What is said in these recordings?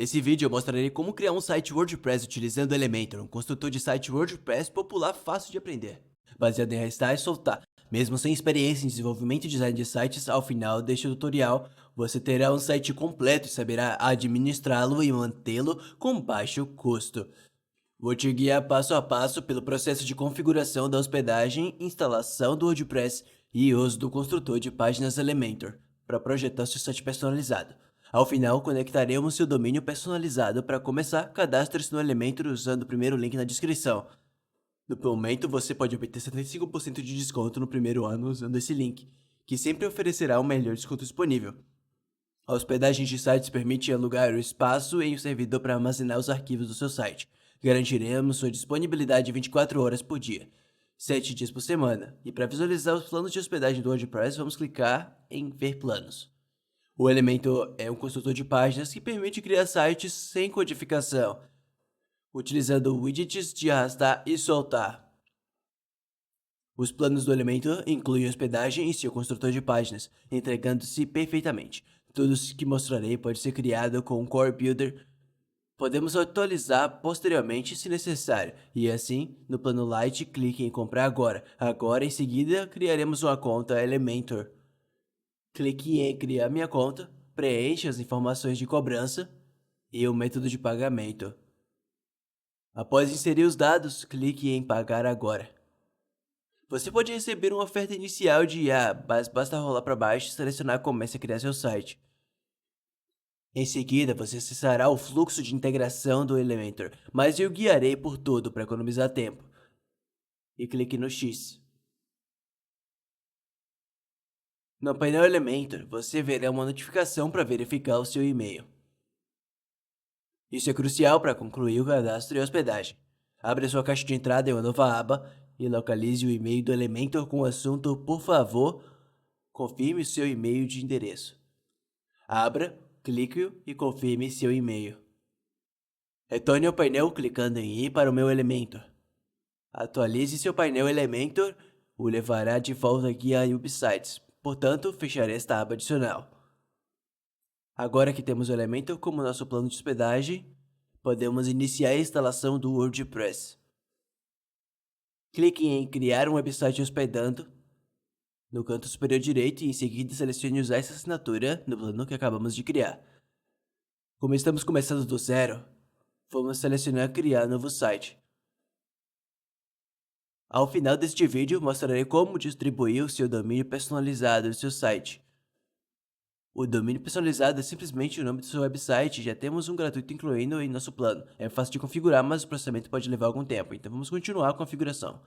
Nesse vídeo eu mostrarei como criar um site WordPress utilizando Elementor, um construtor de site WordPress popular fácil de aprender. Baseado em arrastar e soltar. Mesmo sem experiência em desenvolvimento e design de sites, ao final deste tutorial, você terá um site completo e saberá administrá-lo e mantê-lo com baixo custo. Vou te guiar passo a passo pelo processo de configuração da hospedagem, instalação do WordPress e uso do construtor de páginas Elementor para projetar seu site personalizado. Ao final, conectaremos seu domínio personalizado. Para começar, cadastre-se no Elementor usando o primeiro link na descrição. No momento, você pode obter 75% de desconto no primeiro ano usando esse link, que sempre oferecerá o melhor desconto disponível. A hospedagem de sites permite alugar o espaço em um servidor para armazenar os arquivos do seu site. Garantiremos sua disponibilidade 24 horas por dia, 7 dias por semana. E para visualizar os planos de hospedagem do WordPress, vamos clicar em Ver Planos. O Elementor é um construtor de páginas que permite criar sites sem codificação, utilizando widgets de arrastar e soltar. Os planos do Elementor incluem hospedagem e seu construtor de páginas, entregando-se perfeitamente. Tudo o que mostrarei pode ser criado com um Core Builder. Podemos atualizar posteriormente se necessário, e assim, no plano Lite, clique em Comprar Agora. Agora, em seguida, criaremos uma conta Elementor. Clique em Criar minha conta, preencha as informações de cobrança e o método de pagamento. Após inserir os dados, clique em Pagar Agora. Você pode receber uma oferta inicial de IA, mas basta rolar para baixo e selecionar Comece a criar seu site. Em seguida, você acessará o fluxo de integração do Elementor, mas eu guiarei por todo para economizar tempo. E clique no X. No painel Elementor, você verá uma notificação para verificar o seu e-mail. Isso é crucial para concluir o cadastro e hospedagem. Abra sua caixa de entrada em uma nova aba e localize o e-mail do Elementor com o assunto Por favor, confirme seu e-mail de endereço. Abra, clique-o e confirme seu e-mail. Retorne ao painel clicando em Ir para o meu Elementor. Atualize seu painel Elementor, o levará de volta aqui a Websites. Portanto, fecharei esta aba adicional. Agora que temos o Elementor como nosso plano de hospedagem, podemos iniciar a instalação do WordPress. Clique em Criar um website hospedando no canto superior direito e em seguida selecione usar essa assinatura no plano que acabamos de criar. Como estamos começando do zero, vamos selecionar Criar novo site. Ao final deste vídeo, mostrarei como distribuir o seu domínio personalizado do seu site. O domínio personalizado é simplesmente o nome do seu website, já temos um gratuito incluindo em nosso plano. É fácil de configurar, mas o processamento pode levar algum tempo, então vamos continuar a configuração.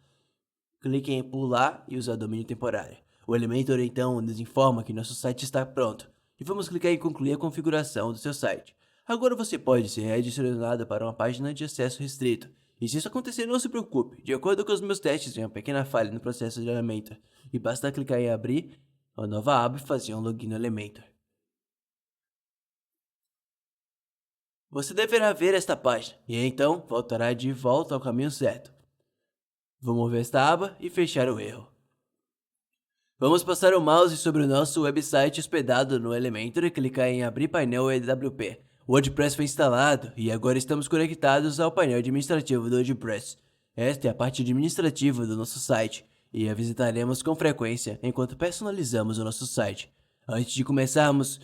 Clique em Pular e usar domínio temporário. O Elementor então nos informa que nosso site está pronto, e vamos clicar em Concluir a configuração do seu site. Agora você pode ser redirecionado para uma página de acesso restrito. E se isso acontecer, não se preocupe. De acordo com os meus testes, tem uma pequena falha no processo de Elementor. E basta clicar em abrir uma nova aba e fazer um login no Elementor. Você deverá ver esta página, e então voltará de volta ao caminho certo. Vou mover esta aba e fechar o erro. Vamos passar o mouse sobre o nosso website hospedado no Elementor e clicar em Abrir painel EWP. O WordPress foi instalado e agora estamos conectados ao painel administrativo do WordPress. Esta é a parte administrativa do nosso site e a visitaremos com frequência enquanto personalizamos o nosso site. Antes de começarmos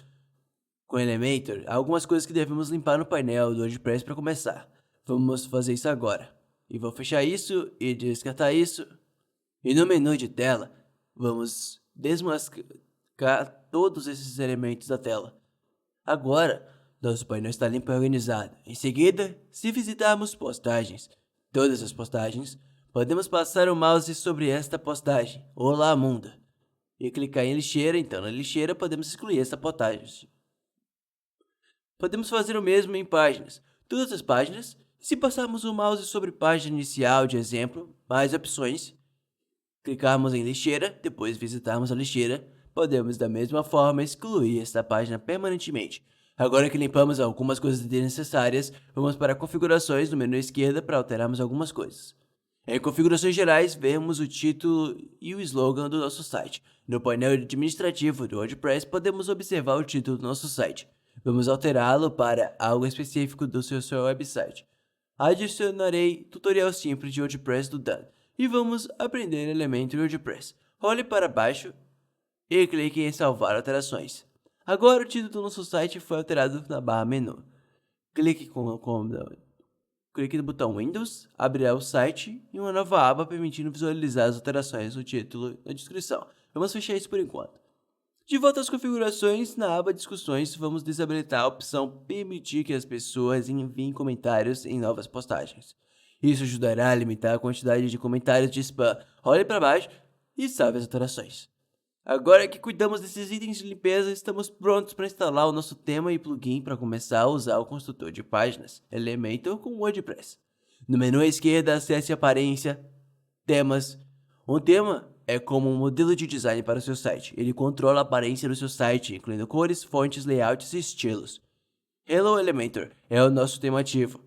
com o Elementor, há algumas coisas que devemos limpar no painel do WordPress para começar. Vamos fazer isso agora. E vou fechar isso e descartar isso. E no menu de tela, vamos desmascarar todos esses elementos da tela. Agora, nosso painel está limpo e organizado. Em seguida, se visitarmos postagens, todas as postagens, podemos passar o mouse sobre esta postagem, Olá Mundo, e clicar em lixeira. Então na lixeira podemos excluir esta postagem. Podemos fazer o mesmo em páginas. Todas as páginas, se passarmos o mouse sobre página inicial de exemplo, mais opções, clicarmos em lixeira, depois visitarmos a lixeira, podemos da mesma forma excluir esta página permanentemente. Agora que limpamos algumas coisas desnecessárias, vamos para configurações no menu esquerda para alterarmos algumas coisas. Em configurações gerais, vemos o título e o slogan do nosso site. No painel administrativo do WordPress, podemos observar o título do nosso site. Vamos alterá-lo para algo específico do seu website. Adicionarei tutorial simples de WordPress do Dan e vamos aprender Elementor WordPress. Role para baixo e clique em salvar alterações. Agora o título do nosso site foi alterado na barra menu. Clique no botão Windows, abrirá o site e uma nova aba permitindo visualizar as alterações no título e na descrição. Vamos fechar isso por enquanto. De volta às configurações, na aba Discussões, vamos desabilitar a opção Permitir que as pessoas enviem comentários em novas postagens. Isso ajudará a limitar a quantidade de comentários de spam. Role para baixo e salve as alterações. Agora que cuidamos desses itens de limpeza, estamos prontos para instalar o nosso tema e plugin para começar a usar o construtor de páginas Elementor com WordPress. No menu à esquerda, acesse Aparência, Temas. Um tema é como um modelo de design para o seu site. Ele controla a aparência do seu site, incluindo cores, fontes, layouts e estilos. Hello Elementor é o nosso tema ativo,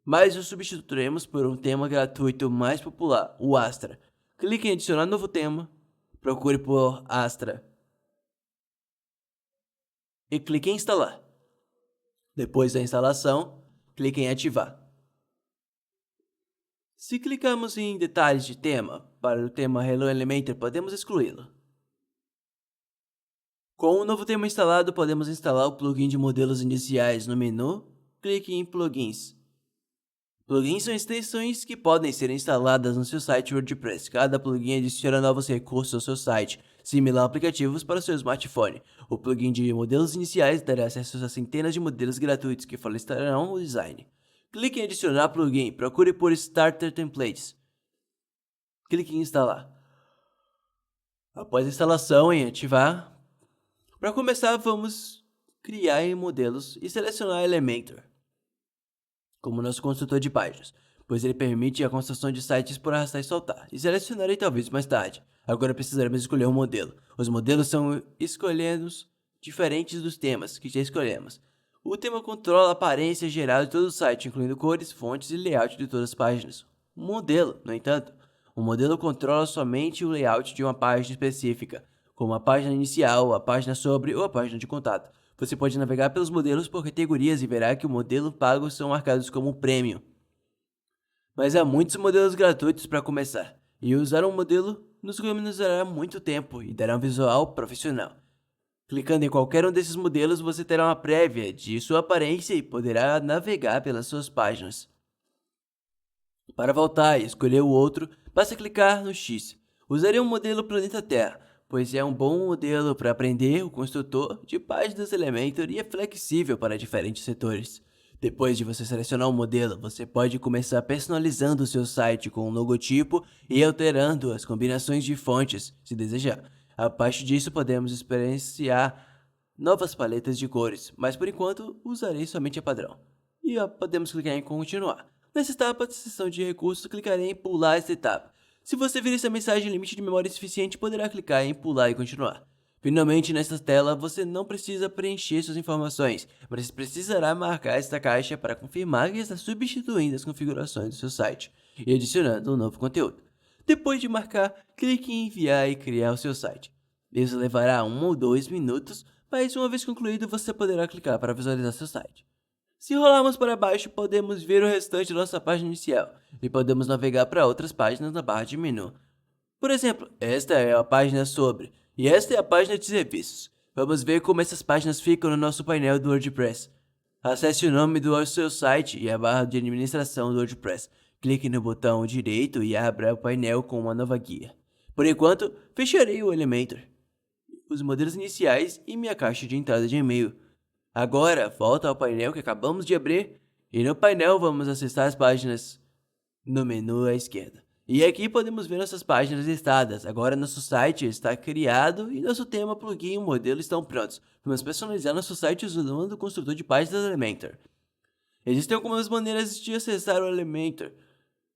mas o substituiremos por um tema gratuito mais popular, o Astra. Clique em adicionar novo tema, procure por Astra e clique em instalar. Depois da instalação, clique em ativar. Se clicarmos em detalhes de tema, para o tema Hello Elementor, podemos excluí-lo. Com o novo tema instalado, podemos instalar o plugin de modelos iniciais no menu. Clique em Plugins. Plugins são extensões que podem ser instaladas no seu site WordPress. Cada plugin adiciona novos recursos ao seu site, similar a aplicativos para o seu smartphone. O plugin de modelos iniciais dará acesso a centenas de modelos gratuitos que facilitarão o design. Clique em adicionar plugin, procure por Starter Templates. Clique em instalar. Após a instalação, em ativar. Para começar, vamos criar em modelos e selecionar Elementor como nosso construtor de páginas, pois ele permite a construção de sites por arrastar e soltar, e selecionarei talvez mais tarde. Agora precisaremos escolher um modelo. Os modelos são escolhidos diferentes dos temas que já escolhemos. O tema controla a aparência geral de todo o site, incluindo cores, fontes e layout de todas as páginas. Um modelo, no entanto, um modelo controla somente o layout de uma página específica, como a página inicial, a página sobre ou a página de contato. Você pode navegar pelos modelos por categorias e verá que o modelo pago são marcados como Premium. Mas há muitos modelos gratuitos para começar, e usar um modelo nos economizará muito tempo e dará um visual profissional. Clicando em qualquer um desses modelos, você terá uma prévia de sua aparência e poderá navegar pelas suas páginas. Para voltar e escolher o outro, basta clicar no X. Usarei um modelo Planeta Terra, pois é um bom modelo para aprender o construtor de páginas Elementor e é flexível para diferentes setores. Depois de você selecionar um modelo, você pode começar personalizando o seu site com um logotipo e alterando as combinações de fontes, se desejar. A partir disso, podemos experienciar novas paletas de cores, mas por enquanto usarei somente a padrão. E podemos clicar em continuar. Nessa etapa da seção de recursos, clicarei em pular esta etapa. Se você vir essa mensagem limite de memória suficiente, poderá clicar em pular e continuar. Finalmente, nesta tela, você não precisa preencher suas informações, mas precisará marcar esta caixa para confirmar que está substituindo as configurações do seu site e adicionando um novo conteúdo. Depois de marcar, clique em enviar e criar o seu site. Isso levará 1 ou 2 minutos, mas uma vez concluído, você poderá clicar para visualizar seu site. Se rolarmos para baixo, podemos ver o restante da nossa página inicial e podemos navegar para outras páginas na barra de menu. Por exemplo, esta é a página sobre e esta é a página de serviços. Vamos ver como essas páginas ficam no nosso painel do WordPress. Acesse o nome do seu site e a barra de administração do WordPress. Clique no botão direito e abra o painel com uma nova guia. Por enquanto, fecharei o Elementor, os modelos iniciais e minha caixa de entrada de e-mail. Agora, volta ao painel que acabamos de abrir e no painel vamos acessar as páginas no menu à esquerda. E aqui podemos ver nossas páginas listadas. Agora nosso site está criado e nosso tema, plugin e modelo estão prontos. Vamos personalizar nosso site usando o construtor de páginas Elementor. Existem algumas maneiras de acessar o Elementor.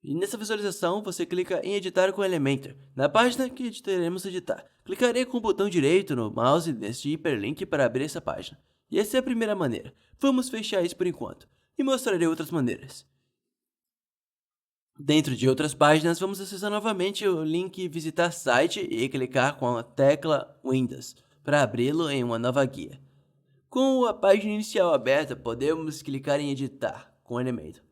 E nessa visualização, você clica em editar com Elementor, na página que editaremos editar. Clicarei com o botão direito no mouse neste hiperlink para abrir essa página. E essa é a primeira maneira. Vamos fechar isso por enquanto, e mostrarei outras maneiras. Dentro de outras páginas, vamos acessar novamente o link visitar site e clicar com a tecla Windows, para abri-lo em uma nova guia. Com a página inicial aberta, podemos clicar em editar com Elementor.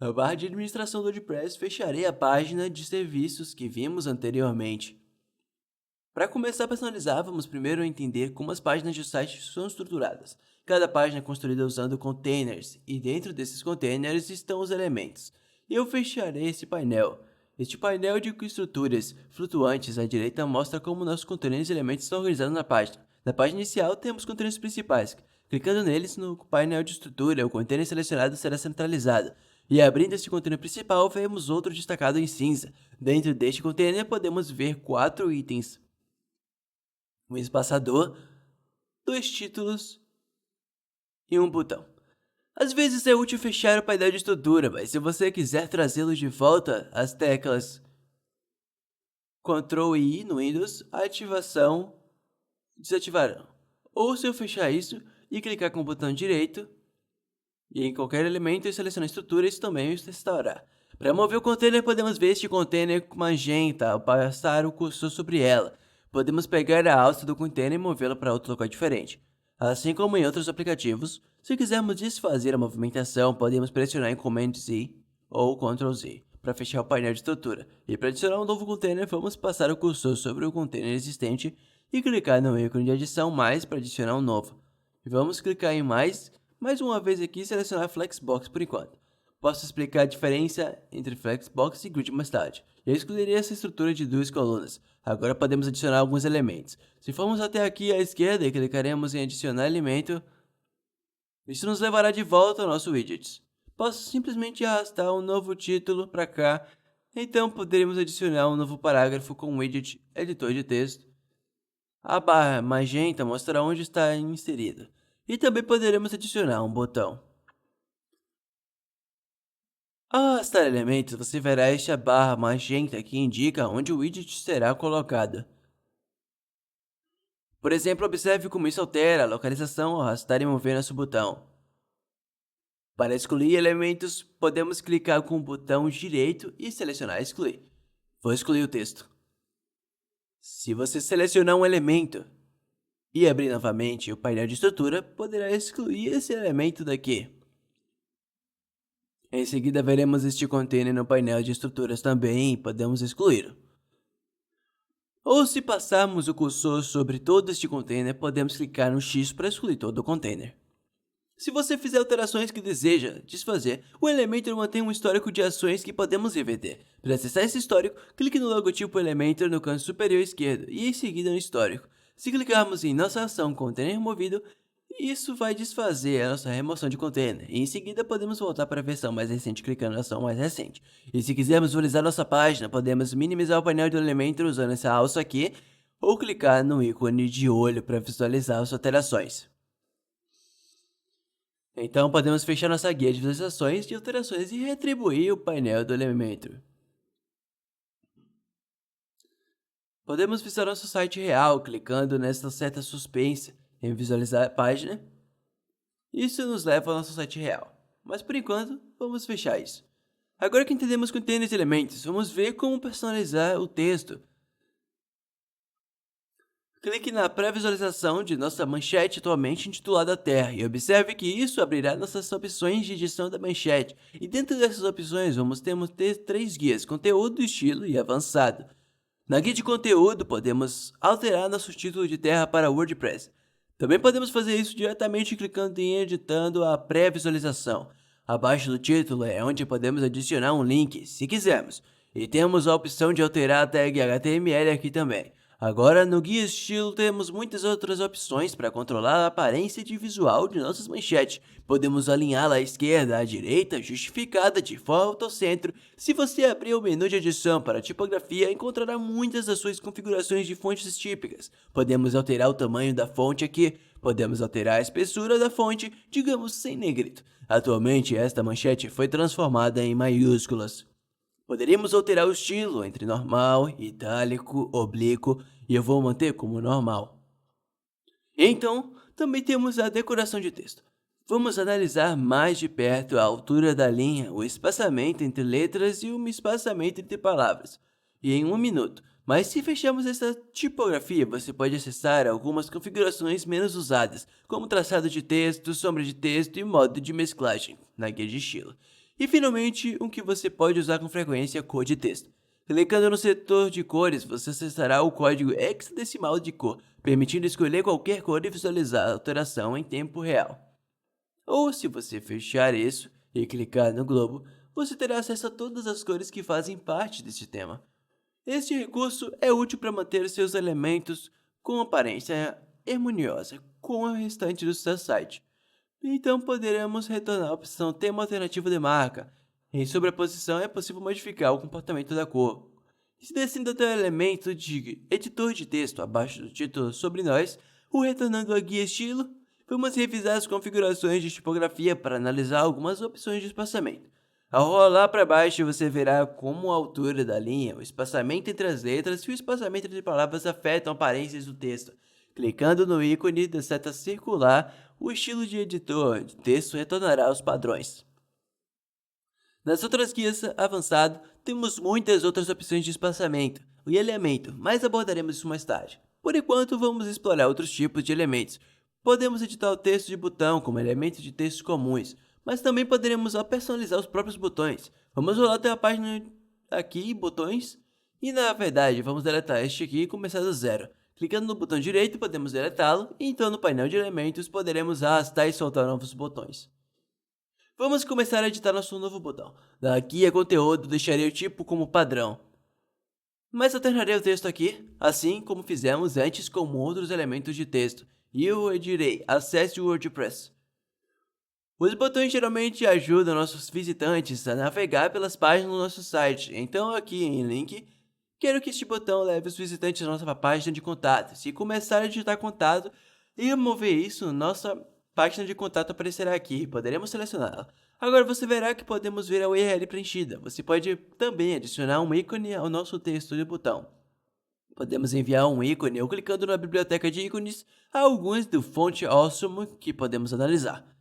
Na barra de administração do WordPress, fecharei a página de serviços que vimos anteriormente. Para começar a personalizar, vamos primeiro entender como as páginas de site são estruturadas. Cada página é construída usando containers, e dentro desses containers estão os elementos. Eu fecharei esse painel. Este painel de estruturas flutuantes à direita mostra como nossos containers e elementos estão organizados na página. Na página inicial, temos containers principais. Clicando neles, no painel de estrutura, o container selecionado será centralizado. E abrindo este container principal, vemos outro destacado em cinza. Dentro deste container, podemos ver 4 itens: um espaçador, 2 títulos e um botão. Às vezes é útil fechar o painel de estrutura, mas se você quiser trazê-lo de volta, as teclas Ctrl e I no Windows, a ativação desativarão. Ou se eu fechar isso e clicar com o botão direito, e em qualquer elemento e selecionar a estrutura, isso também o restaurará. Para mover o container, podemos ver este container com magenta ao passar o cursor sobre ela. Podemos pegar a alça do container e movê-la para outro local diferente. Assim como em outros aplicativos, se quisermos desfazer a movimentação, podemos pressionar em Command Z ou Ctrl Z para fechar o painel de estrutura. E para adicionar um novo container, vamos passar o cursor sobre o container existente e clicar no ícone de adição mais para adicionar um novo. E vamos clicar em mais uma vez aqui e selecionar Flexbox por enquanto. Posso explicar a diferença entre Flexbox e Grid mais tarde. Eu escolheria essa estrutura de 2 colunas. Agora podemos adicionar alguns elementos. Se formos até aqui à esquerda e clicaremos em adicionar elemento, isso nos levará de volta ao nosso widget. Posso simplesmente arrastar um novo título para cá, então poderíamos adicionar um novo parágrafo com o widget editor de texto. A barra magenta mostra onde está inserida. E também poderemos adicionar um botão. Ao arrastar elementos, você verá esta barra magenta que indica onde o widget será colocado. Por exemplo, observe como isso altera a localização ao arrastar e mover nosso botão. Para excluir elementos, podemos clicar com o botão direito e selecionar excluir. Vou excluir o texto. Se você selecionar um elemento e abrir novamente o painel de estrutura, poderá excluir esse elemento daqui. Em seguida, veremos este container no painel de estruturas também e podemos excluí-lo. Ou se passarmos o cursor sobre todo este container, podemos clicar no X para excluir todo o container. Se você fizer alterações que deseja desfazer, o Elementor mantém um histórico de ações que podemos reverter. Para acessar esse histórico, clique no logotipo Elementor no canto superior esquerdo e em seguida no histórico. Se clicarmos em nossa ação Container Removido, isso vai desfazer a nossa remoção de container, e em seguida podemos voltar para a versão mais recente clicando na ação mais recente. E se quisermos visualizar nossa página, podemos minimizar o painel do Elementor usando essa alça aqui, ou clicar no ícone de olho para visualizar as alterações. Então podemos fechar nossa guia de visualizações de alterações e retribuir o painel do Elementor. Podemos visitar nosso site real clicando nesta seta suspensa em visualizar a página. Isso nos leva ao nosso site real, mas por enquanto vamos fechar isso. Agora que entendemos containers e elementos, vamos ver como personalizar o texto. Clique na pré-visualização de nossa manchete atualmente intitulada Terra e observe que isso abrirá nossas opções de edição da manchete. E dentro dessas opções vamos ter 3 guias: conteúdo, estilo e avançado. Na guia de conteúdo podemos alterar nosso título de Terra para WordPress. Também podemos fazer isso diretamente clicando em editando a pré-visualização. Abaixo do título é onde podemos adicionar um link, se quisermos. E temos a opção de alterar a tag HTML aqui também. Agora, no guia estilo, temos muitas outras opções para controlar a aparência de visual de nossas manchetes. Podemos alinhá-la à esquerda, à direita, justificada de volta ao centro. Se você abrir o menu de edição para tipografia, encontrará muitas das suas configurações de fontes típicas. Podemos alterar o tamanho da fonte aqui. Podemos alterar a espessura da fonte, digamos sem negrito. Atualmente, esta manchete foi transformada em maiúsculas. Poderíamos alterar o estilo entre normal, itálico, oblíquo, e eu vou manter como normal. Então, também temos a decoração de texto. Vamos analisar mais de perto a altura da linha, o espaçamento entre letras e o espaçamento entre palavras. E em 1 minuto, Mas se fecharmos essa tipografia, você pode acessar algumas configurações menos usadas, como traçado de texto, sombra de texto e modo de mesclagem, na guia de estilo. E finalmente, um que você pode usar com frequência, cor de texto. Clicando no setor de cores, você acessará o código hexadecimal de cor, permitindo escolher qualquer cor e visualizar a alteração em tempo real. Ou se você fechar isso e clicar no globo, você terá acesso a todas as cores que fazem parte deste tema. Este recurso é útil para manter seus elementos com aparência harmoniosa com o restante do seu site. Então poderemos retornar a opção Tema Alternativo de Marca. Em sobreposição é possível modificar o comportamento da cor. Se descendo até o elemento de editor de texto abaixo do título sobre nós, o retornando à guia estilo, vamos revisar as configurações de tipografia para analisar algumas opções de espaçamento. Ao rolar para baixo, você verá como a altura da linha, o espaçamento entre as letras e o espaçamento entre palavras afetam aparências do texto. Clicando no ícone da seta circular, o estilo de editor de texto retornará aos padrões. Nas outras guias avançado, temos muitas outras opções de espaçamento e elemento, mas abordaremos isso mais tarde. Por enquanto, vamos explorar outros tipos de elementos. Podemos editar o texto de botão como elementos de textos comuns, mas também poderemos personalizar os próprios botões. Vamos rolar até a página aqui, botões, e na verdade vamos deletar este aqui e começar do zero. Clicando no botão direito podemos deletá-lo, e então no painel de elementos poderemos arrastar e soltar novos botões. Vamos começar a editar nosso novo botão. Daqui a conteúdo deixarei o tipo como padrão, mas alternarei o texto aqui, assim como fizemos antes com outros elementos de texto, e eu direi Acesse o WordPress. Os botões geralmente ajudam nossos visitantes a navegar pelas páginas do nosso site, então aqui em link, quero que este botão leve os visitantes à nossa página de contato. Se começar a digitar contato e mover isso, nossa página de contato aparecerá aqui, poderemos selecioná-la. Agora você verá que podemos ver a URL preenchida. Você pode também adicionar um ícone ao nosso texto do botão. Podemos enviar um ícone ou clicando na biblioteca de ícones a alguns do Fonte Awesome que podemos analisar.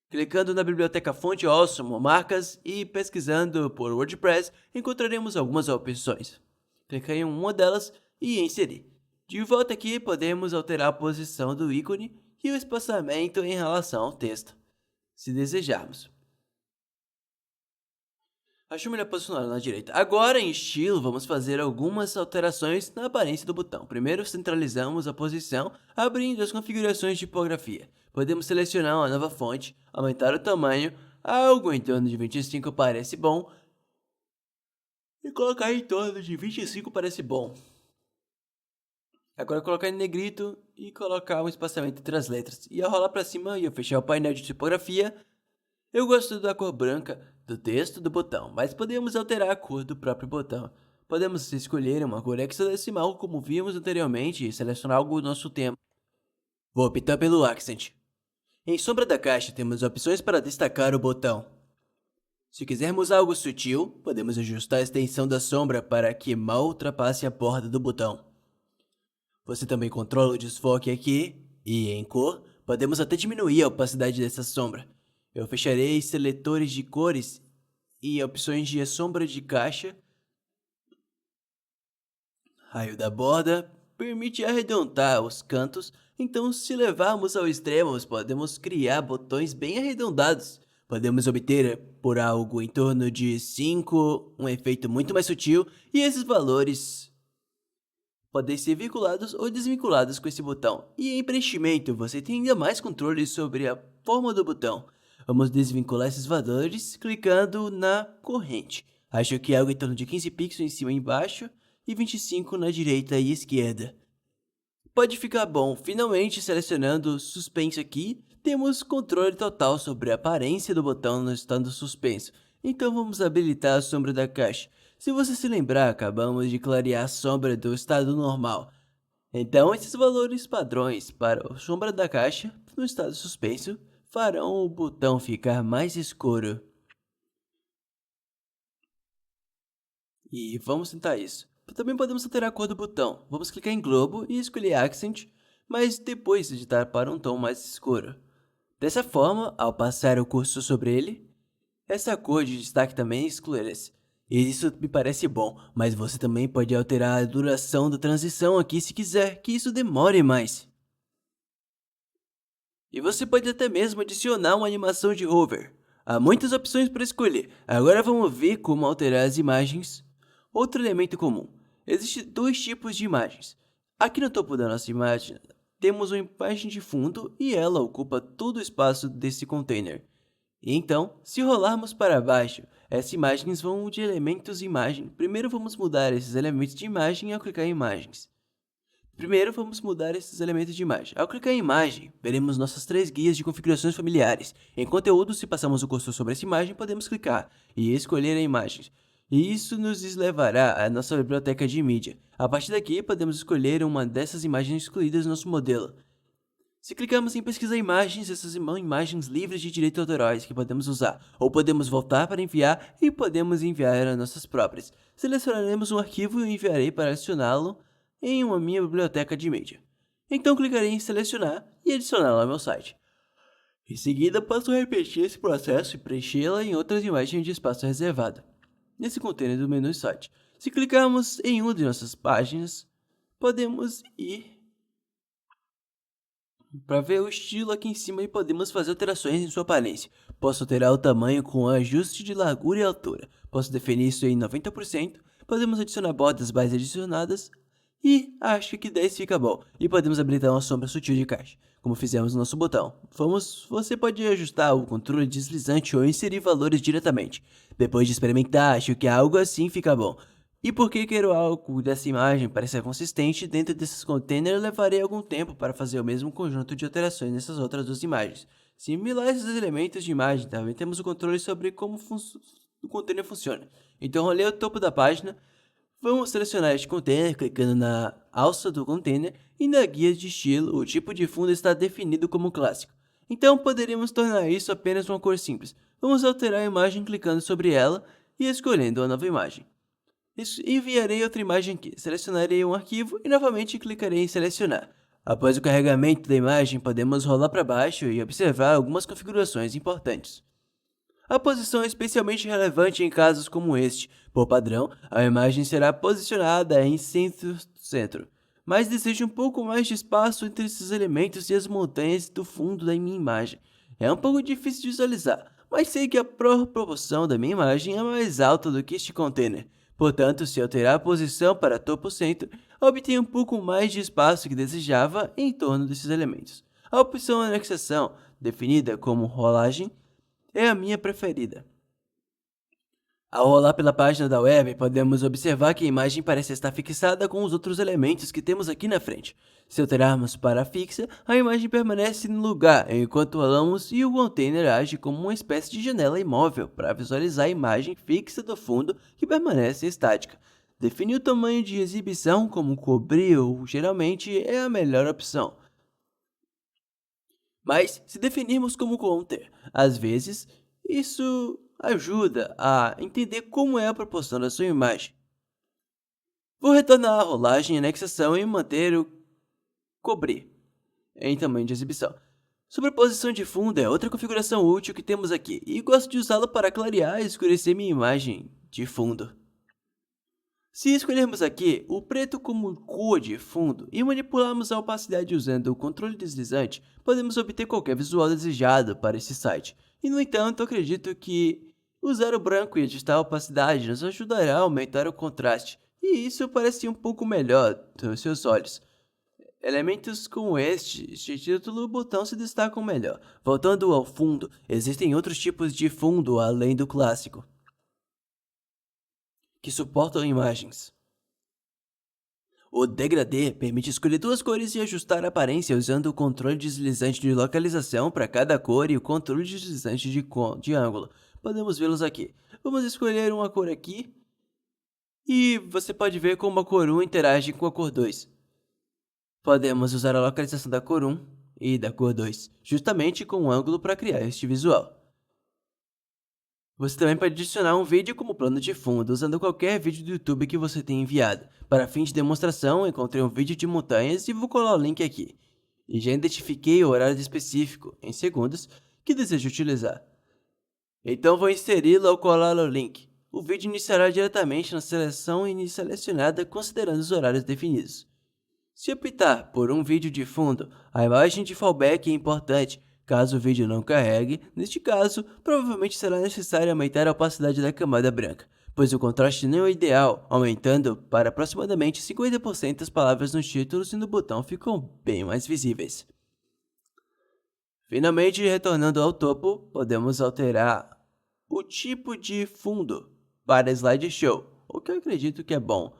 Clicando na biblioteca Fonte Awesome Marcas e pesquisando por WordPress, encontraremos algumas opções. Clique em uma delas e inserir. De volta aqui, podemos alterar a posição do ícone e o espaçamento em relação ao texto, se desejarmos. Acho melhor posicionar na direita. Agora, em estilo, vamos fazer algumas alterações na aparência do botão. Primeiro, centralizamos a posição, abrindo as configurações de tipografia. Podemos selecionar uma nova fonte, aumentar o tamanho, algo em torno de 25 parece bom, e colocar em torno de 25 parece bom. Agora colocar em negrito e colocar um espaçamento entre as letras. E ao rolar para cima e eu fechar o painel de tipografia, eu gosto da cor branca do texto do botão, mas podemos alterar a cor do próprio botão. Podemos escolher uma cor hexadecimal como vimos anteriormente e selecionar algo do nosso tema. Vou optar pelo Accent. Em sombra da caixa temos opções para destacar o botão. Se quisermos algo sutil, podemos ajustar a extensão da sombra para que mal ultrapasse a borda do botão. Você também controla o desfoque aqui, e em cor, podemos até diminuir a opacidade dessa sombra. Eu fecharei seletores de cores e opções de sombra de caixa. Raio da borda permite arredondar os cantos, então se levarmos ao extremo, podemos criar botões bem arredondados. Podemos obter por algo em torno de 5 um efeito muito mais sutil, e esses valores podem ser vinculados ou desvinculados com esse botão. E em preenchimento, você tem ainda mais controle sobre a forma do botão. Vamos desvincular esses valores clicando na corrente. Acho que é algo em torno de 15 pixels em cima e embaixo e 25 na direita e esquerda. Pode ficar bom. Finalmente, selecionando suspense aqui, temos controle total sobre a aparência do botão no estado suspenso. Então vamos habilitar a sombra da caixa. Se você se lembrar, acabamos de clarear a sombra do estado normal. Então esses valores padrões para a sombra da caixa no estado suspenso farão o botão ficar mais escuro. E vamos tentar isso. Também podemos alterar a cor do botão. Vamos clicar em globo e escolher Accent, mas depois digitar para um tom mais escuro. Dessa forma, ao passar o cursor sobre ele, essa cor de destaque também escurece. E isso me parece bom, mas você também pode alterar a duração da transição aqui se quiser, que isso demore mais. E você pode até mesmo adicionar uma animação de hover. Há muitas opções para escolher. Agora vamos ver como alterar as imagens. Outro elemento comum. Existem dois tipos de imagens. Aqui no topo da nossa imagem, temos uma imagem de fundo e ela ocupa todo o espaço desse container. Então, se rolarmos para baixo, essas imagens vão de elementos de imagem. Primeiro vamos mudar esses elementos de imagem ao clicar em imagens. Primeiro, vamos mudar esses elementos de imagem. Ao clicar em imagem, veremos nossas 3 guias de configurações familiares. Em conteúdo, se passamos o cursor sobre essa imagem, podemos clicar e escolher a imagem. E isso nos levará à nossa biblioteca de mídia. A partir daqui, podemos escolher uma dessas imagens excluídas no nosso modelo. Se clicarmos em pesquisar imagens, essas são imagens livres de direitos autorais que podemos usar, ou podemos voltar para enviar e podemos enviar as nossas próprias. Selecionaremos um arquivo e enviarei para adicioná-lo em uma minha biblioteca de mídia. Então clicarei em selecionar e adicioná-la ao meu site. Em seguida, passo a repetir esse processo e preenchê-la em outras imagens de espaço reservado, nesse container do menu site. Se clicarmos em uma de nossas páginas, podemos ir para ver o estilo aqui em cima e podemos fazer alterações em sua aparência. Posso alterar o tamanho com ajuste de largura e altura. Posso definir isso em 90%. Podemos adicionar bordas mais adicionadas. E acho que 10 fica bom. E podemos habilitar uma sombra sutil de caixa, como fizemos no nosso botão. Você pode ajustar o controle deslizante ou inserir valores diretamente. Depois de experimentar, acho que algo assim fica bom. E porque quero algo dessa imagem parecer consistente dentro desses containers, levarei algum tempo para fazer o mesmo conjunto de alterações nessas outras duas imagens. Similar a esses elementos de imagem, também temos o controle sobre como o container funciona. Então rolei o topo da página. Vamos selecionar este container clicando na alça do container e na guia de estilo, o tipo de fundo está definido como clássico. Então poderíamos tornar isso apenas uma cor simples. Vamos alterar a imagem clicando sobre ela e escolhendo a nova imagem. Enviarei outra imagem aqui, selecionarei um arquivo e novamente clicarei em selecionar. Após o carregamento da imagem, podemos rolar para baixo e observar algumas configurações importantes. A posição é especialmente relevante em casos como este. Por padrão, a imagem será posicionada em centro, mas desejo um pouco mais de espaço entre esses elementos e as montanhas do fundo da minha imagem. É um pouco difícil de visualizar, mas sei que a proporção da minha imagem é mais alta do que este container. Portanto, se alterar a posição para topo centro, obtenho um pouco mais de espaço que desejava em torno desses elementos. A opção anexação, definida como rolagem, é a minha preferida. Ao rolar pela página da web, podemos observar que a imagem parece estar fixada com os outros elementos que temos aqui na frente. Se alterarmos para fixa, a imagem permanece no lugar enquanto rolamos e o container age como uma espécie de janela imóvel para visualizar a imagem fixa do fundo que permanece estática. Definir o tamanho de exibição como cobrir ou geralmente é a melhor opção. Mas, se definirmos como counter, às vezes, isso ajuda a entender como é a proporção da sua imagem. Vou retornar a rolagem e anexação e manter o cobrir em tamanho de exibição. Sobreposição de fundo é outra configuração útil que temos aqui, e gosto de usá-la para clarear e escurecer minha imagem de fundo. Se escolhermos aqui o preto como cor de fundo e manipularmos a opacidade usando o controle deslizante, podemos obter qualquer visual desejado para esse site. E no entanto, acredito que usar o branco e ajustar a opacidade nos ajudará a aumentar o contraste, e isso parece um pouco melhor aos seus olhos. Elementos como este título, o botão se destacam melhor. Voltando ao fundo, existem outros tipos de fundo além do clássico, que suportam imagens. O degradê permite escolher duas cores e ajustar a aparência usando o controle deslizante de localização para cada cor e o controle deslizante de ângulo. Podemos vê-los aqui. Vamos escolher uma cor aqui e você pode ver como a cor 1 interage com a cor 2. Podemos usar a localização da cor 1 e da cor 2, justamente com o ângulo para criar este visual. Você também pode adicionar um vídeo como plano de fundo, usando qualquer vídeo do YouTube que você tenha enviado. Para fim de demonstração, encontrei um vídeo de montanhas e vou colar o link aqui. E já identifiquei o horário específico, em segundos, que desejo utilizar. Então vou inseri-lo ao colar o link. o vídeo iniciará diretamente na seleção selecionada considerando os horários definidos. Se optar por um vídeo de fundo, a imagem de fallback é importante. Caso o vídeo não carregue, neste caso, provavelmente será necessário aumentar a opacidade da camada branca, pois o contraste não é ideal, aumentando para aproximadamente 50% as palavras nos títulos e no botão ficam bem mais visíveis. Finalmente, retornando ao topo, podemos alterar o tipo de fundo para slideshow, o que eu acredito que é bom.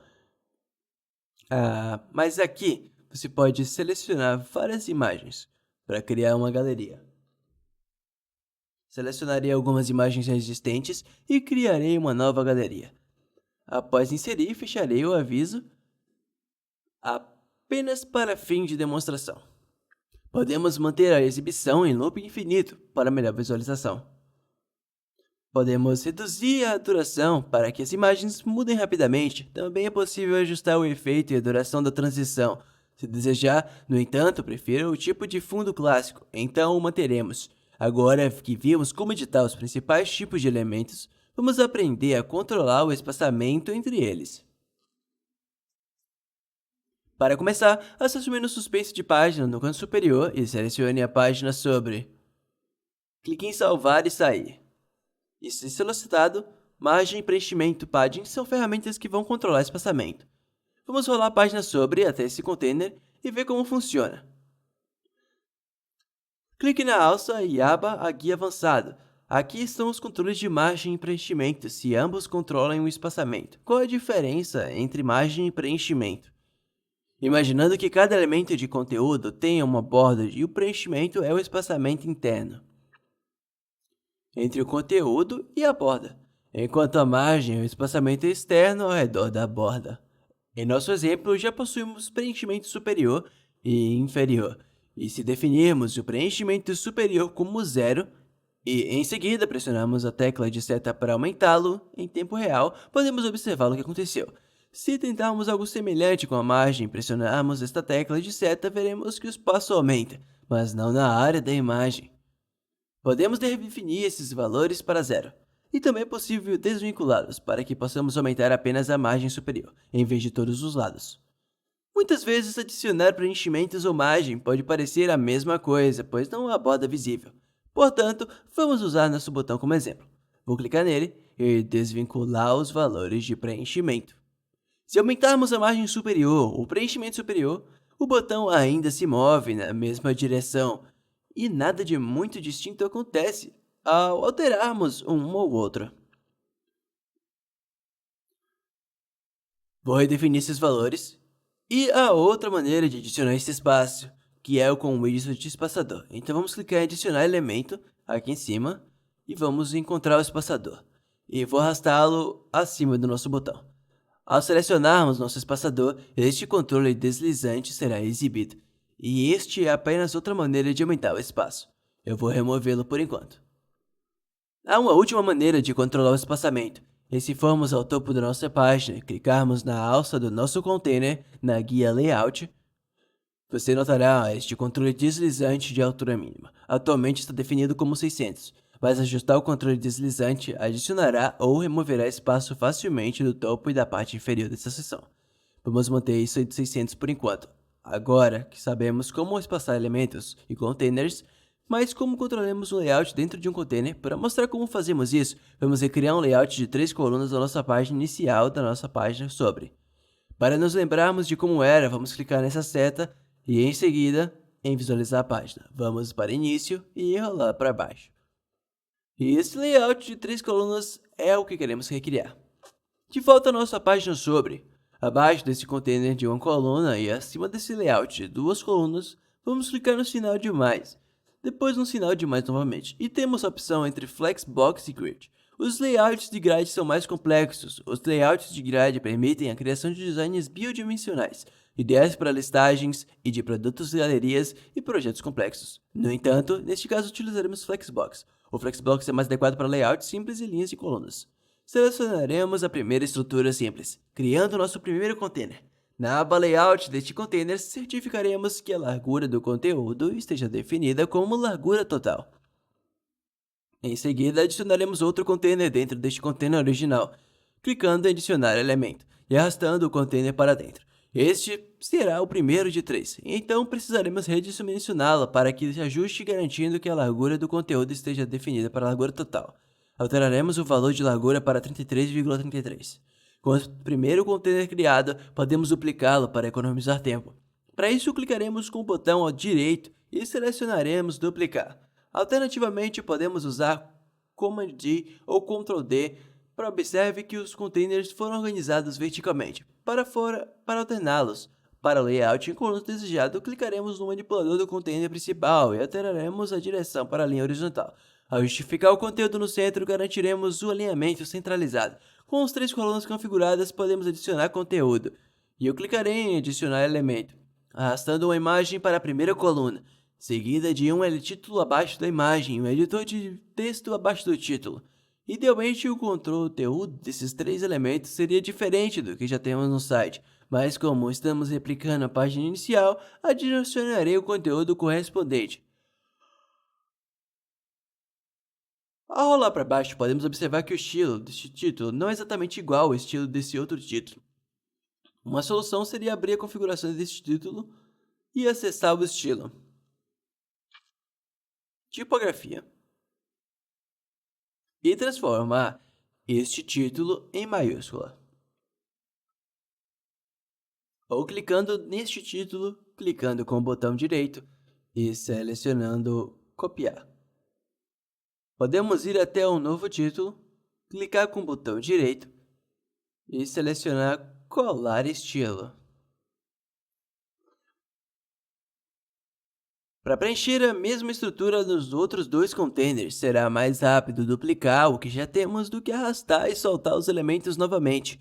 Mas aqui você pode selecionar várias imagens para criar uma galeria. Selecionarei algumas imagens existentes e criarei uma nova galeria. Após inserir, fecharei o aviso apenas para fim de demonstração. Podemos manter a exibição em loop infinito para melhor visualização. Podemos reduzir a duração para que as imagens mudem rapidamente. Também é possível ajustar o efeito e a duração da transição. Se desejar, no entanto, prefiro o tipo de fundo clássico, então o manteremos. Agora que vimos como editar os principais tipos de elementos, vamos aprender a controlar o espaçamento entre eles. Para começar, acesse o menu suspense de página no canto superior e selecione a página sobre. Clique em salvar e sair. E se solicitado, margem e preenchimento padding são ferramentas que vão controlar espaçamento. Vamos rolar a página sobre até esse container e ver como funciona. Clique na alça e aba a guia avançado. Aqui estão os controles de margem e preenchimento, se ambos controlam o espaçamento. Qual a diferença entre margem e preenchimento? Imaginando que cada elemento de conteúdo tenha uma borda e o preenchimento é o espaçamento interno entre o conteúdo e a borda, enquanto a margem é o espaçamento externo ao redor da borda. Em nosso exemplo, já possuímos preenchimento superior e inferior, e se definirmos o preenchimento superior como 0, e em seguida pressionarmos a tecla de seta para aumentá-lo em tempo real, podemos observar o que aconteceu. Se tentarmos algo semelhante com a margem e pressionarmos esta tecla de seta, veremos que o espaço aumenta, mas não na área da imagem. Podemos definir esses valores para 0, e também é possível desvinculá-los para que possamos aumentar apenas a margem superior, em vez de todos os lados. Muitas vezes adicionar preenchimentos ou margem pode parecer a mesma coisa, pois não há borda visível. Portanto, vamos usar nosso botão como exemplo. Vou clicar nele e desvincular os valores de preenchimento. Se aumentarmos a margem superior ou preenchimento superior, o botão ainda se move na mesma direção, e nada de muito distinto acontece ao alterarmos um ou outro. Vou redefinir esses valores. E a outra maneira de adicionar esse espaço, que é com o widget de espaçador. Então vamos clicar em adicionar elemento aqui em cima e vamos encontrar o espaçador. E vou arrastá-lo acima do nosso botão. Ao selecionarmos nosso espaçador, este controle deslizante será exibido. E este é apenas outra maneira de aumentar o espaço. Eu vou removê-lo por enquanto. Há uma última maneira de controlar o espaçamento. E se formos ao topo da nossa página e clicarmos na alça do nosso container na guia Layout, você notará este controle deslizante de altura mínima. Atualmente está definido como 600, mas ajustar o controle deslizante adicionará ou removerá espaço facilmente do topo e da parte inferior dessa seção. Vamos manter isso em 600 por enquanto. Agora que sabemos como espaçar elementos e containers, mas como controlamos o layout dentro de um container, para mostrar como fazemos isso, vamos recriar um layout de 3 colunas da nossa página inicial da nossa página sobre. Para nos lembrarmos de como era, vamos clicar nessa seta e em seguida em visualizar a página. Vamos para início e rolar para baixo. E esse layout de 3 colunas é o que queremos recriar. De volta à nossa página sobre. Abaixo desse container de uma coluna e acima desse layout de 2 colunas, vamos clicar no sinal de mais, depois no sinal de mais novamente, e temos a opção entre Flexbox e Grid. Os layouts de grade são mais complexos. Os layouts de grade permitem a criação de designs bidimensionais, ideais para listagens e de produtos, galerias e projetos complexos. No entanto, neste caso utilizaremos Flexbox. O Flexbox é mais adequado para layouts simples e linhas de colunas. Selecionaremos a primeira estrutura simples, criando nosso primeiro container. Na aba Layout deste container, certificaremos que a largura do conteúdo esteja definida como largura total. Em seguida, adicionaremos outro container dentro deste container original, clicando em adicionar elemento e arrastando o container para dentro. Este será o primeiro de 3, então precisaremos redimensioná-lo para que se ajuste, garantindo que a largura do conteúdo esteja definida para a largura total. Alteraremos o valor de largura para 33,33. Com o primeiro container criado, podemos duplicá-lo para economizar tempo. Para isso, clicaremos com o botão direito e selecionaremos duplicar. Alternativamente, podemos usar Command D ou Ctrl D para observe que os containers foram organizados verticalmente. Para ordená-los para o layout, quando desejado, clicaremos no manipulador do container principal e alteraremos a direção para a linha horizontal. Ao justificar o conteúdo no centro, garantiremos o alinhamento centralizado. Com as 3 colunas configuradas, podemos adicionar conteúdo. E eu clicarei em adicionar elemento, arrastando uma imagem para a primeira coluna, seguida de um título abaixo da imagem e um editor de texto abaixo do título. Idealmente, o conteúdo desses 3 elementos seria diferente do que já temos no site, mas como estamos replicando a página inicial, adicionarei o conteúdo correspondente. Ao rolar para baixo, podemos observar que o estilo deste título não é exatamente igual ao estilo desse outro título. Uma solução seria abrir a configuração deste título e acessar o estilo. Tipografia. E transformar este título em maiúscula. Ou clicando neste título, clicando com o botão direito e selecionando copiar. Podemos ir até um novo título, clicar com o botão direito e selecionar colar estilo. Para preencher a mesma estrutura nos outros 2 containers, será mais rápido duplicar o que já temos do que arrastar e soltar os elementos novamente.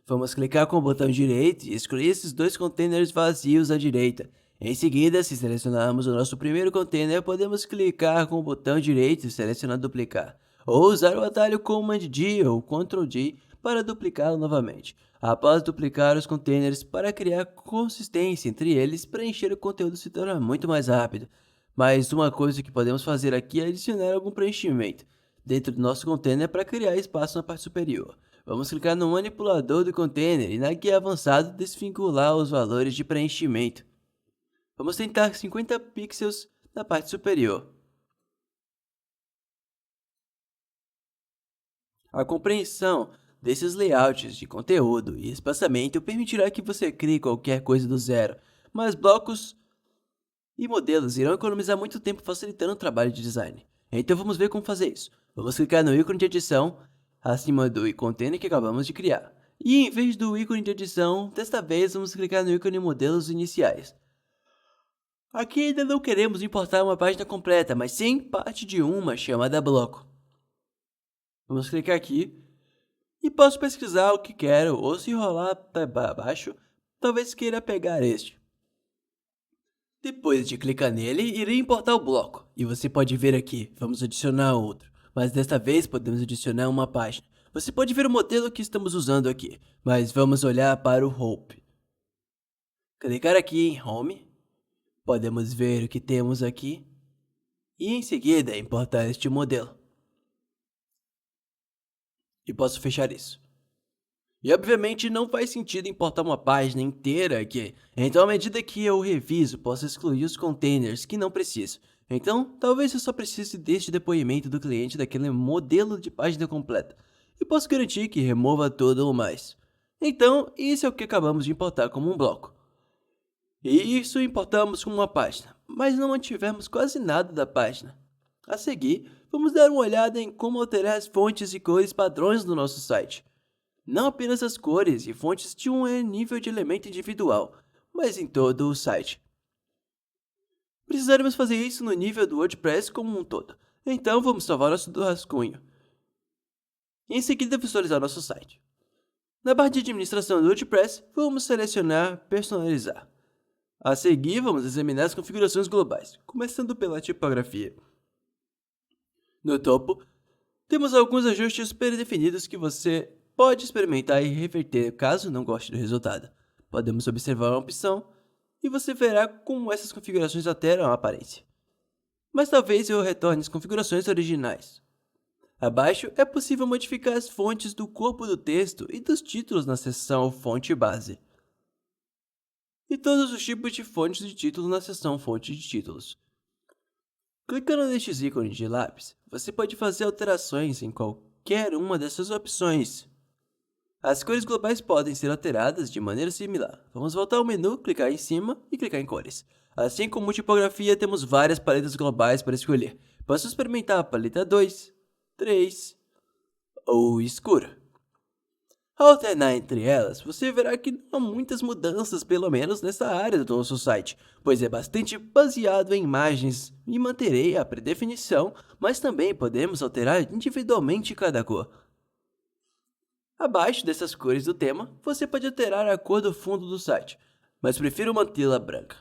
Vamos clicar com o botão direito e escolher esses 2 containers vazios à direita. Em seguida, se selecionarmos o nosso primeiro container, podemos clicar com o botão direito e selecionar duplicar, ou usar o atalho Command D ou Ctrl D para duplicá-lo novamente. Após duplicar os containers, para criar consistência entre eles, preencher o conteúdo se torna muito mais rápido. Mas uma coisa que podemos fazer aqui é adicionar algum preenchimento dentro do nosso container para criar espaço na parte superior. Vamos clicar no manipulador do container e na guia avançado desvincular os valores de preenchimento. Vamos tentar 50 pixels na parte superior. A compreensão desses layouts de conteúdo e espaçamento permitirá que você crie qualquer coisa do zero, mas blocos e modelos irão economizar muito tempo facilitando o trabalho de design. Então vamos ver como fazer isso. Vamos clicar no ícone de edição acima do container que acabamos de criar. E em vez do ícone de edição, desta vez vamos clicar no ícone modelos iniciais. Aqui ainda não queremos importar uma página completa, mas sim parte de uma chamada bloco. Vamos clicar aqui e posso pesquisar o que quero, ou se rolar para baixo, talvez queira pegar este. Depois de clicar nele, irei importar o bloco, e você pode ver aqui, vamos adicionar outro, mas desta vez podemos adicionar uma página. Você pode ver o modelo que estamos usando aqui, mas vamos olhar para o Hope. Clicar aqui em Home, podemos ver o que temos aqui, e em seguida importar este modelo. E posso fechar isso. E obviamente não faz sentido importar uma página inteira aqui, então à medida que eu reviso, posso excluir os containers que não preciso. Então, talvez eu só precise deste depoimento do cliente daquele modelo de página completa, e posso garantir que remova tudo ou mais. Então, isso é o que acabamos de importar como um bloco. E isso importamos como uma página, mas não mantivemos quase nada da página. A seguir, vamos dar uma olhada em como alterar as fontes e cores padrões do nosso site. Não apenas as cores e fontes de um nível de elemento individual, mas em todo o site. Precisaremos fazer isso no nível do WordPress como um todo, então vamos salvar nosso rascunho. E em seguida visualizar nosso site. Na barra de administração do WordPress, vamos selecionar personalizar. A seguir, vamos examinar as configurações globais, começando pela tipografia. No topo, temos alguns ajustes pré-definidos que você pode experimentar e reverter caso não goste do resultado. Podemos observar uma opção e você verá como essas configurações alteram a aparência. Mas talvez eu retorne às configurações originais. Abaixo é possível modificar as fontes do corpo do texto e dos títulos na seção Fonte Base, e todos os tipos de fontes de título na seção Fonte de Títulos. Clicando nestes ícones de lápis, você pode fazer alterações em qualquer uma dessas opções. As cores globais podem ser alteradas de maneira similar. Vamos voltar ao menu, clicar em cima e clicar em cores. Assim como tipografia, temos várias paletas globais para escolher. Posso experimentar a paleta 2, 3 ou escura. Ao alternar entre elas, você verá que não há muitas mudanças, pelo menos nessa área do nosso site, pois é bastante baseado em imagens e manterei a predefinição, mas também podemos alterar individualmente cada cor. Abaixo dessas cores do tema, você pode alterar a cor do fundo do site, mas prefiro mantê-la branca.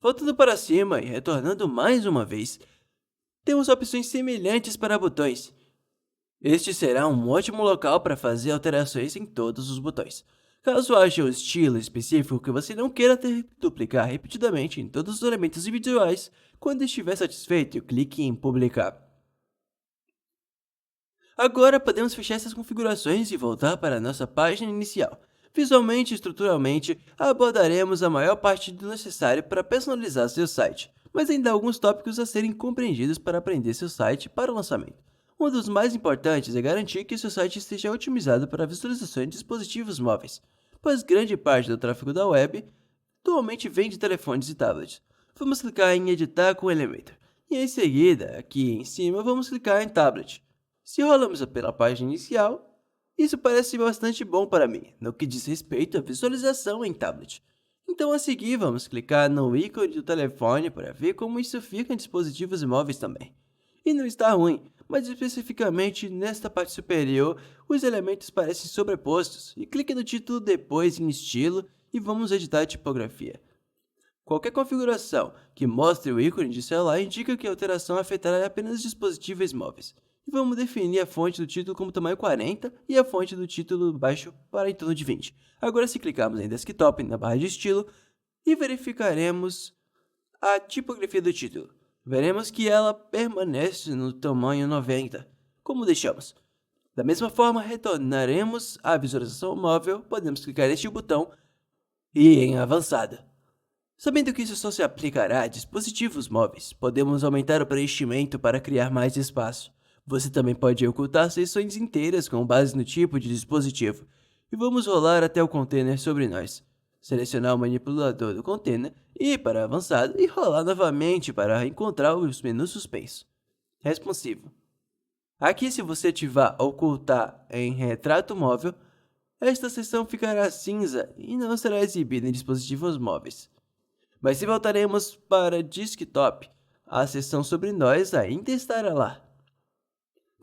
Voltando para cima e retornando mais uma vez, temos opções semelhantes para botões. Este será um ótimo local para fazer alterações em todos os botões. Caso haja um estilo específico que você não queira duplicar repetidamente em todos os elementos individuais, quando estiver satisfeito, clique em publicar. Agora podemos fechar essas configurações e voltar para a nossa página inicial. Visualmente e estruturalmente, abordaremos a maior parte do necessário para personalizar seu site, mas ainda há alguns tópicos a serem compreendidos para aprender seu site para o lançamento. Um dos mais importantes é garantir que seu site esteja otimizado para visualização de dispositivos móveis, pois grande parte do tráfego da web atualmente vem de telefones e tablets. Vamos clicar em editar com Elementor, e em seguida, aqui em cima, vamos clicar em tablet. Se rolamos pela página inicial, isso parece bastante bom para mim, no que diz respeito à visualização em tablet. Então a seguir vamos clicar no ícone do telefone para ver como isso fica em dispositivos móveis também. E não está ruim, mas especificamente nesta parte superior, os elementos parecem sobrepostos, e clique no título depois em estilo e vamos editar a tipografia. Qualquer configuração que mostre o ícone de celular indica que a alteração afetará apenas dispositivos móveis. E vamos definir a fonte do título como tamanho 40 e a fonte do título baixo para em torno de 20. Agora se clicarmos em Desktop na barra de estilo e verificaremos a tipografia do título, veremos que ela permanece no tamanho 90, como deixamos. Da mesma forma, retornaremos à visualização móvel, podemos clicar neste botão e em avançada. Sabendo que isso só se aplicará a dispositivos móveis, podemos aumentar o preenchimento para criar mais espaço. Você também pode ocultar seções inteiras com base no tipo de dispositivo. E vamos rolar até o container sobre nós. Selecionar o manipulador do container, ir para avançado e rolar novamente para encontrar os menus suspensos. Responsivo. Aqui, se você ativar ocultar em retrato móvel, esta seção ficará cinza e não será exibida em dispositivos móveis. Mas se voltaremos para desktop, a seção sobre nós ainda estará lá.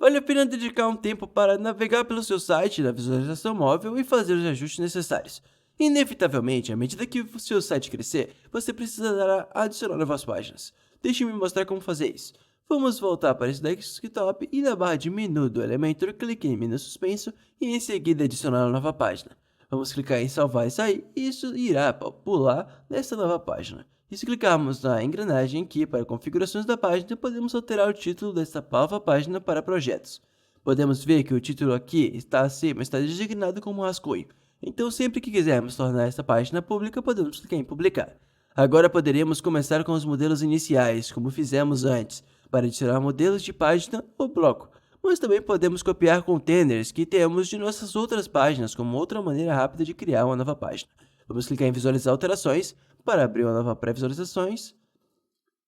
Vale a pena dedicar um tempo para navegar pelo seu site na visualização móvel e fazer os ajustes necessários. Inevitavelmente, à medida que o seu site crescer, você precisará adicionar novas páginas. Deixe-me mostrar como fazer isso. Vamos voltar para esse desktop e na barra de menu do Elementor, clique em menu suspenso e em seguida adicionar uma nova página. Vamos clicar em salvar e sair e isso irá pular nessa nova página. E se clicarmos na engrenagem aqui para configurações da página, podemos alterar o título desta nova página para projetos. Podemos ver que o título aqui está acima, está designado como rascunho. Então sempre que quisermos tornar esta página pública, podemos clicar em publicar. Agora poderíamos começar com os modelos iniciais, como fizemos antes, para adicionar modelos de página ou bloco. Mas também podemos copiar containers que temos de nossas outras páginas como outra maneira rápida de criar uma nova página. Vamos clicar em visualizar alterações para abrir uma nova pré-visualizações.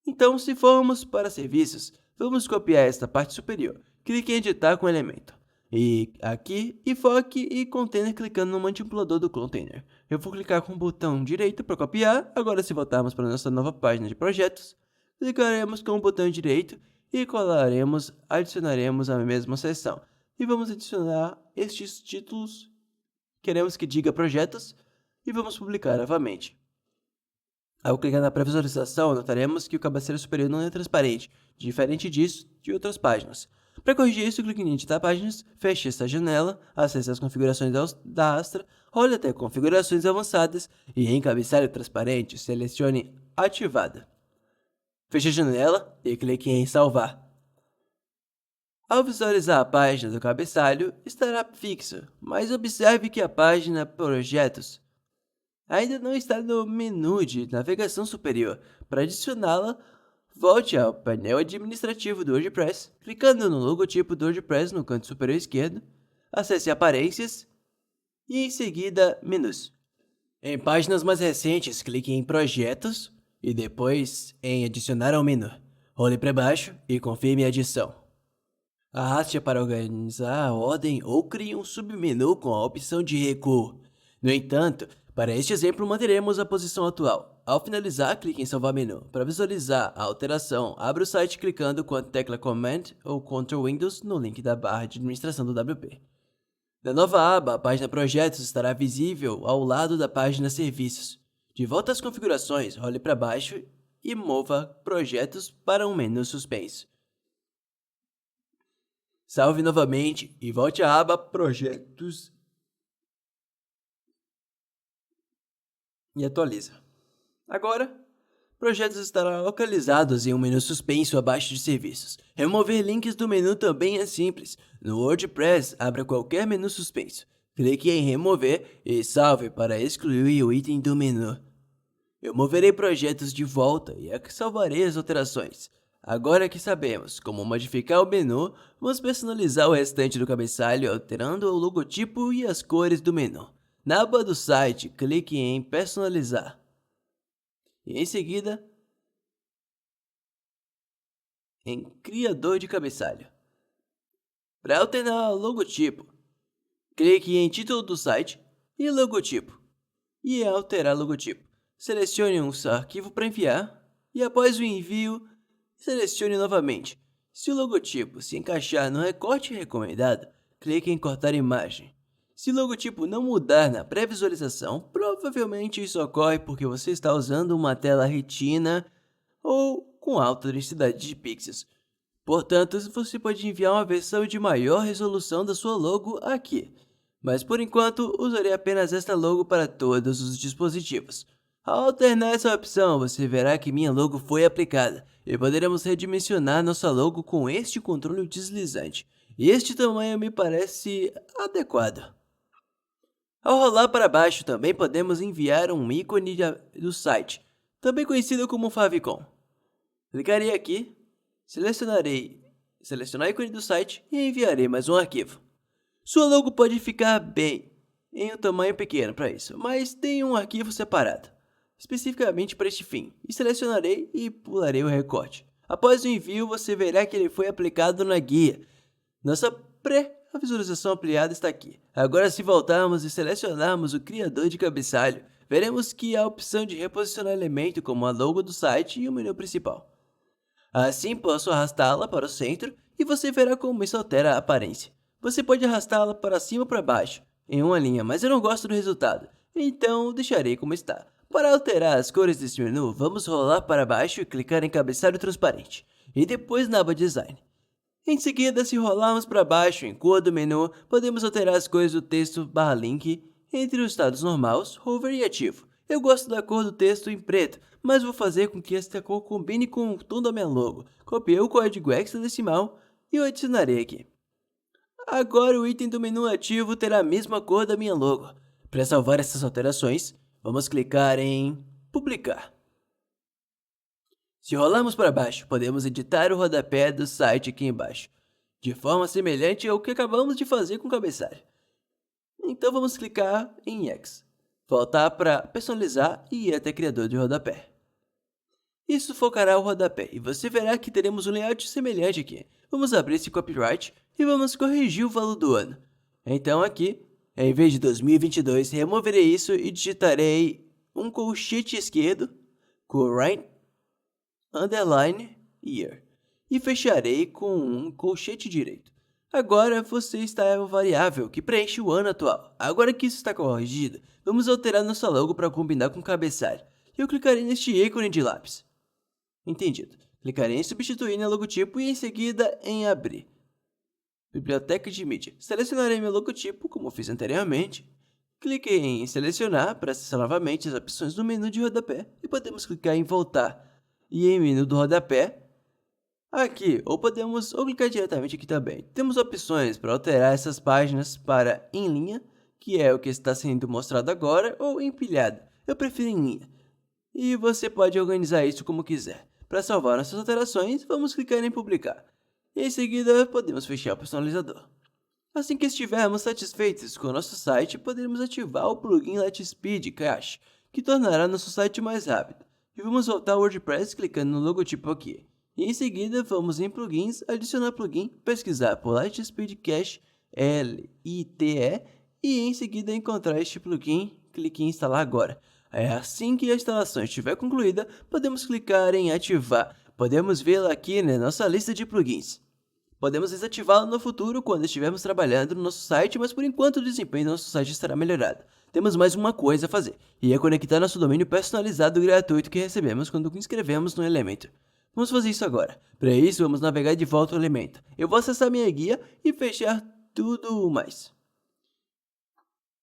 Então, se formos para serviços, vamos copiar esta parte superior. Clique em editar com elemento. E aqui, e foque e container clicando no manipulador do container. Eu vou clicar com o botão direito para copiar. Agora, se voltarmos para a nossa nova página de projetos, clicaremos com o botão direito e colaremos, adicionaremos a mesma seção. E vamos adicionar estes títulos. Queremos que diga projetos e vamos publicar novamente. Ao clicar na pré-visualização, notaremos que o cabeceira superior não é transparente, diferente disso de outras páginas. Para corrigir isso, clique em editar páginas, feche esta janela, acesse as configurações da Astra, role até configurações avançadas e em cabeçalho transparente, selecione ativada. Feche a janela e clique em salvar. Ao visualizar a página do cabeçalho, estará fixa, mas observe que a página Projetos ainda não está no menu de navegação superior. Para adicioná-la, volte ao painel administrativo do WordPress, clicando no logotipo do WordPress no canto superior esquerdo, acesse Aparências e em seguida Menus. Em páginas mais recentes, clique em Projetos e depois em Adicionar ao menu. Role para baixo e confirme a adição. Arraste para organizar a ordem ou crie um submenu com a opção de recuo. No entanto, para este exemplo manteremos a posição atual. Ao finalizar, clique em Salvar menu. Para visualizar a alteração, abra o site clicando com a tecla Command ou Ctrl Windows no link da barra de administração do WP. Na nova aba, a página Projetos estará visível ao lado da página Serviços. De volta às configurações, role para baixo e mova Projetos para um menu suspenso. Salve novamente e volte à aba Projetos e atualiza. Agora, Projetos estará localizados em um menu suspenso abaixo de Serviços. Remover links do menu também é simples. No WordPress, abra qualquer menu suspenso. Clique em Remover e salve para excluir o item do menu. Eu moverei Projetos de volta e salvarei as alterações. Agora que sabemos como modificar o menu, vamos personalizar o restante do cabeçalho alterando o logotipo e as cores do menu. Na aba do site, clique em Personalizar. E em seguida, em Criador de cabeçalho. Para alternar o logotipo, clique em Título do site e Logotipo. E em Alterar logotipo, selecione um arquivo para enviar e após o envio, selecione novamente. Se o logotipo se encaixar no recorte recomendado, clique em Cortar imagem. Se o logotipo não mudar na pré-visualização, provavelmente isso ocorre porque você está usando uma tela Retina ou com alta densidade de pixels. Portanto, você pode enviar uma versão de maior resolução da sua logo aqui. Mas por enquanto, usarei apenas esta logo para todos os dispositivos. Ao alternar essa opção, você verá que minha logo foi aplicada e poderemos redimensionar nossa logo com este controle deslizante. Este tamanho me parece adequado. Ao rolar para baixo, também podemos enviar um ícone do site, também conhecido como favicon. Clicarei aqui, selecionar o ícone do site e enviarei mais um arquivo. Sua logo pode ficar bem em um tamanho pequeno para isso, mas tem um arquivo separado, especificamente para este fim, e selecionarei e pularei o recorte. Após o envio, você verá que ele foi aplicado na guia. Nossa pré-visualização ampliada está aqui. Agora, se voltarmos e selecionarmos o criador de cabeçalho, veremos que há a opção de reposicionar elemento como a logo do site e o menu principal. Assim, posso arrastá-la para o centro e você verá como isso altera a aparência. Você pode arrastá-la para cima ou para baixo, em uma linha, mas eu não gosto do resultado, então deixarei como está. Para alterar as cores deste menu, vamos rolar para baixo e clicar em cabeçalho transparente, e depois na aba Design. Em seguida, se rolarmos para baixo em cor do menu, podemos alterar as cores do texto /link entre os estados normais, hover e ativo. Eu gosto da cor do texto em preto, mas vou fazer com que esta cor combine com o tom da minha logo. Copiei o código hexadecimal e o adicionarei aqui. Agora o item do menu ativo terá a mesma cor da minha logo. Para salvar essas alterações, vamos clicar em Publicar. Se rolarmos para baixo, podemos editar o rodapé do site aqui embaixo, de forma semelhante ao que acabamos de fazer com o cabeçalho. Então vamos clicar em X, voltar para Personalizar e ir até Criador de rodapé. Isso focará o rodapé e você verá que teremos um layout semelhante aqui. Vamos abrir esse copyright e vamos corrigir o valor do ano. Então aqui, em vez de 2022, removerei isso e digitarei um colchete esquerdo, current underline year, e fecharei com um colchete direito. Agora você está em uma variável que preenche o ano atual. Agora que isso está corrigido, vamos alterar nossa logo para combinar com o cabeçalho. Eu clicarei neste ícone de lápis. Entendido. Clicarei em substituir no logotipo e em seguida em abrir. Biblioteca de mídia. Selecionarei meu logotipo, como fiz anteriormente. Cliquei em selecionar para acessar novamente as opções do menu de rodapé e podemos clicar em voltar. E em menu do rodapé, Aqui, ou clicar diretamente aqui também. Temos opções para alterar essas páginas para em linha, que é o que está sendo mostrado agora, ou empilhado. Eu prefiro em linha. E você pode organizar isso como quiser. Para salvar nossas alterações, vamos clicar em publicar. E em seguida, podemos fechar o personalizador. Assim que estivermos satisfeitos com o nosso site, poderemos ativar o plugin Lightspeed Cache, que tornará nosso site mais rápido. E vamos voltar ao WordPress clicando no logotipo aqui. E em seguida, vamos em plugins, adicionar plugin, pesquisar por Lightspeed Cache, LITE, e em seguida encontrar este plugin, clique em instalar agora. Assim que a instalação estiver concluída, podemos clicar em ativar. Podemos vê-la aqui na nossa lista de plugins. Podemos desativá-lo no futuro quando estivermos trabalhando no nosso site, mas por enquanto o desempenho do nosso site estará melhorado. Temos mais uma coisa a fazer, e é conectar nosso domínio personalizado gratuito que recebemos quando inscrevemos no Elementor. Vamos fazer isso agora. Para isso, vamos navegar de volta ao Elementor. Eu vou acessar minha guia e fechar tudo mais.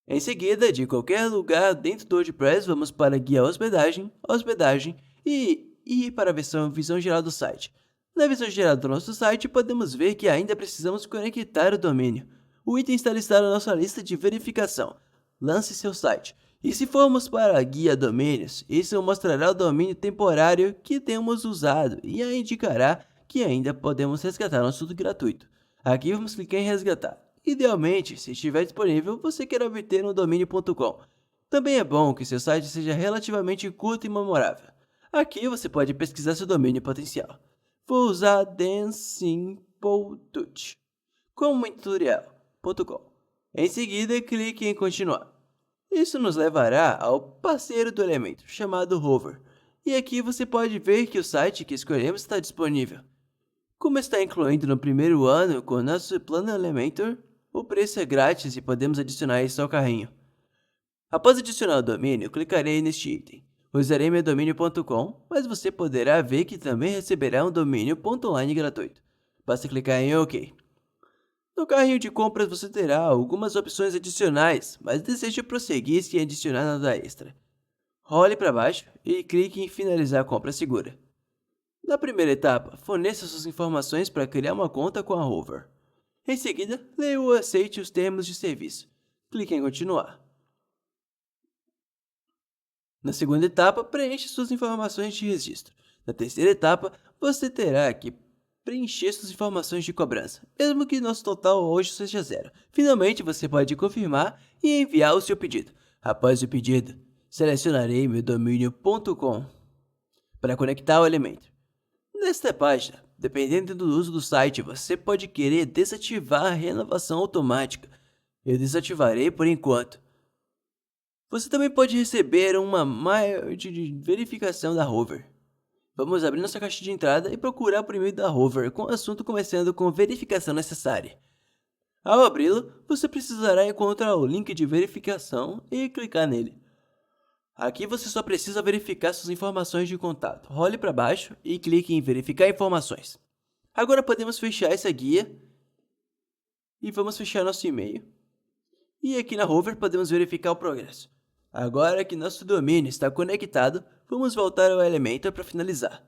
Em seguida, de qualquer lugar dentro do WordPress, vamos para a guia hospedagem e para a visão geral do site. Na visão geral do nosso site, podemos ver que ainda precisamos conectar o domínio. O item está listado na nossa lista de verificação. Lance seu site. E se formos para a guia domínios, isso mostrará o domínio temporário que temos usado e indicará que ainda podemos resgatar nosso gratuito. Aqui vamos clicar em resgatar. Idealmente, se estiver disponível, você quer obter um domínio.com. Também é bom que seu site seja relativamente curto e memorável. Aqui você pode pesquisar seu domínio potencial. Vou usar DanSimpleTouch como tutorial.com. Em seguida, clique em continuar. Isso nos levará ao parceiro do Elementor, chamado Hover. E aqui você pode ver que o site que escolhemos está disponível. Como está incluindo no primeiro ano com o nosso plano Elementor, o preço é grátis e podemos adicionar isso ao carrinho. Após adicionar o domínio, clicarei neste item. Usarei meu domínio.com, mas você poderá ver que também receberá um domínio.online gratuito. Basta clicar em OK. No carrinho de compras você terá algumas opções adicionais, mas deseja prosseguir sem adicionar nada extra. Role para baixo e clique em finalizar a compra segura. Na primeira etapa, forneça suas informações para criar uma conta com a Hover. Em seguida, leia ou aceite os termos de serviço. Clique em continuar. Na segunda etapa, preencha suas informações de registro. Na terceira etapa, você terá que preencher suas informações de cobrança, mesmo que nosso total hoje seja 0. Finalmente, você pode confirmar e enviar o seu pedido. Após o pedido, selecionarei meu domínio.com para conectar ao Elementor. Nesta página, dependendo do uso do site, você pode querer desativar a renovação automática. Eu desativarei por enquanto. Você também pode receber uma mail de verificação da Hover. Vamos abrir nossa caixa de entrada e procurar por e-mail da Hover, com o assunto começando com verificação necessária. Ao abri-lo, você precisará encontrar o link de verificação e clicar nele. Aqui você só precisa verificar suas informações de contato. Role para baixo e clique em verificar informações. Agora podemos fechar essa guia e vamos fechar nosso e-mail. E aqui na Hover podemos verificar o progresso. Agora que nosso domínio está conectado, vamos voltar ao Elementor para finalizar.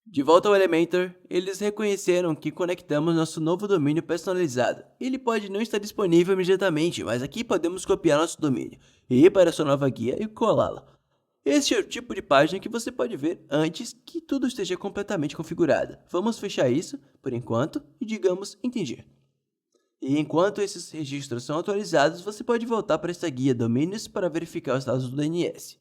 De volta ao Elementor, eles reconheceram que conectamos nosso novo domínio personalizado. Ele pode não estar disponível imediatamente, mas aqui podemos copiar nosso domínio, ir para sua nova guia e colá-la. Este é o tipo de página que você pode ver antes que tudo esteja completamente configurado. Vamos fechar isso, por enquanto, e digamos entendi. E enquanto esses registros são atualizados, você pode voltar para esta guia domínios para verificar o status do DNS.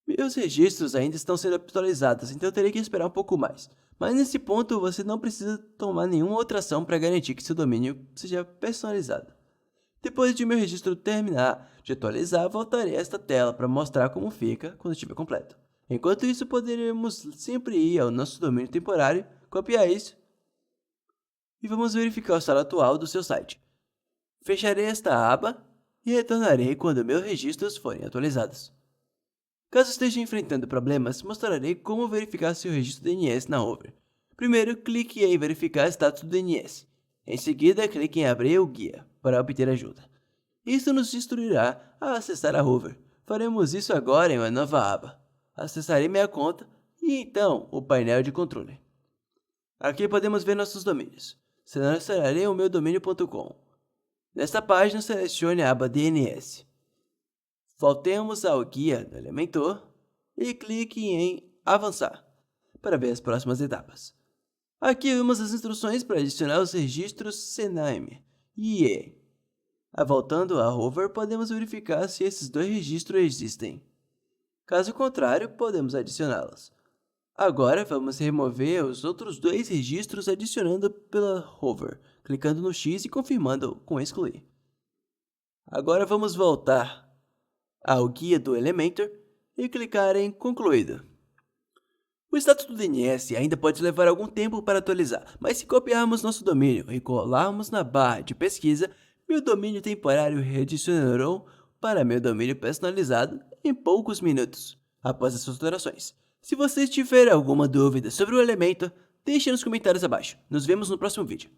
Meus registros ainda estão sendo atualizados, então eu terei que esperar um pouco mais. Mas nesse ponto você não precisa tomar nenhuma outra ação para garantir que seu domínio seja personalizado. Depois de meu registro terminar de atualizar, voltarei a esta tela para mostrar como fica quando estiver completo. Enquanto isso, poderemos sempre ir ao nosso domínio temporário, copiar isso e vamos verificar o estado atual do seu site. Fecharei esta aba e retornarei quando meus registros forem atualizados. Caso esteja enfrentando problemas, mostrarei como verificar seu registro DNS na Hover. Primeiro, clique em verificar status do DNS. Em seguida, clique em abrir o guia para obter ajuda. Isso nos instruirá a acessar a Hover. Faremos isso agora em uma nova aba. Acessarei minha conta e então o painel de controle. Aqui podemos ver nossos domínios. Selecionarei o meu domínio.com. Nesta página, selecione a aba DNS. Voltemos ao guia do Elementor e clique em Avançar para ver as próximas etapas. Aqui vemos as instruções para adicionar os registros CNAME e IE. Voltando a Hover, podemos verificar se esses dois registros existem. Caso contrário, podemos adicioná-los. Agora vamos remover os outros dois registros adicionando pela Hover, clicando no X e confirmando com excluir. Agora vamos voltar ao guia do Elementor e clicar em Concluído. O status do DNS ainda pode levar algum tempo para atualizar, mas se copiarmos nosso domínio e colarmos na barra de pesquisa, meu domínio temporário readicionará para meu domínio personalizado em poucos minutos após as alterações. Se você tiver alguma dúvida sobre o Elementor, deixe nos comentários abaixo. Nos vemos no próximo vídeo.